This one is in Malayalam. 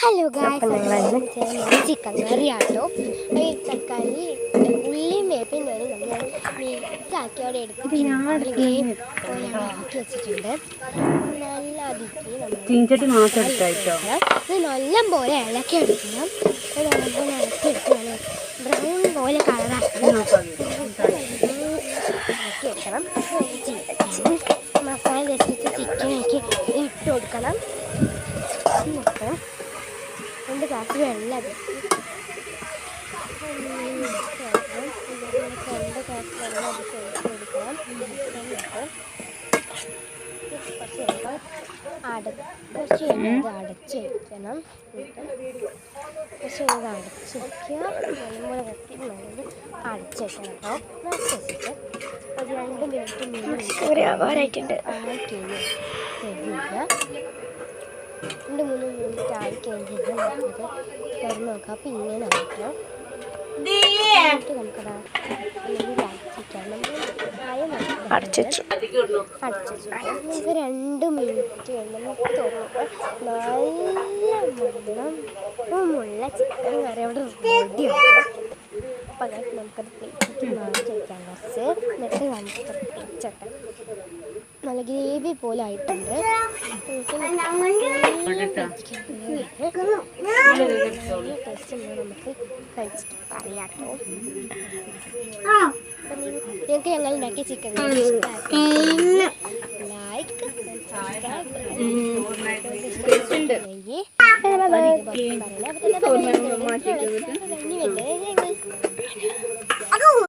ഹലോ ഗായ്സ്, ചിക്കൻ കറി ആട്ടോ. ഈ തക്കാളി ഉള്ളിയും വേപ്പിൻ്റെ നമ്മൾ മിക്സാക്കി അവിടെ എടുത്തിട്ട് ആക്കി വെച്ചിട്ടുണ്ട്. നല്ല അതിക്ക് നല്ല പോലെ ഇളക്കി എടുക്കണം. നല്ലപോലെ ഇളക്കി എടുക്കണം. ബ്രൗൺ പോലെ കളറാക്കണം. ഇളക്കി വെക്കണം. മസാല വെച്ചിട്ട് ചിക്കനൊക്കെ ഇട്ട് കൊടുക്കണം. എന്നിട്ട് 2 ഗ്ലാസ് വെള്ളം കുറച്ച് അടച്ച് വയ്ക്കണം. കുറച്ച് അടച്ച് വയ്ക്കുക. നല്ലപോലെ വെട്ടി നല്ലത് അടച്ച് വെക്കണം കേട്ടോ. അടച്ച് വെച്ചിട്ട് ഒരു 2 മിനിറ്റ് ആയിട്ടുണ്ട്. 2-3 മിനിറ്റ് ആയി കഴിഞ്ഞിട്ട് നമുക്കത് തുറന്ന് നോക്കാം. അപ്പം ഇങ്ങനെ ആയിട്ടോ. എന്നിട്ട് നമുക്കത് അടച്ചു വെച്ചു. നമുക്ക് 2 മിനിറ്റ് നമുക്ക് തുറന്നപ്പോൾ നല്ല മണമുള്ള ചിക്കൻ കറി അവിടെ റെഡിയാണ്. അപ്പം നമുക്കത് പ്ലേറ്റിലേക്ക് മാറ്റി വയ്ക്കാം കുറച്ച്. എന്നിട്ട് നമുക്ക് തേച്ചോട്ടെ. നല്ല ഗ്രേവി പോലെ ആയിട്ടുണ്ട്. ടേസ്റ്റ് നമുക്ക് കഴിച്ചിട്ട് പറയാട്ടോ. നിങ്ങൾക്ക് ഞങ്ങൾ ഉണ്ടാക്കിയ ചിക്കൻ ലൈക്ക് സബ്സ്ക്രൈബ്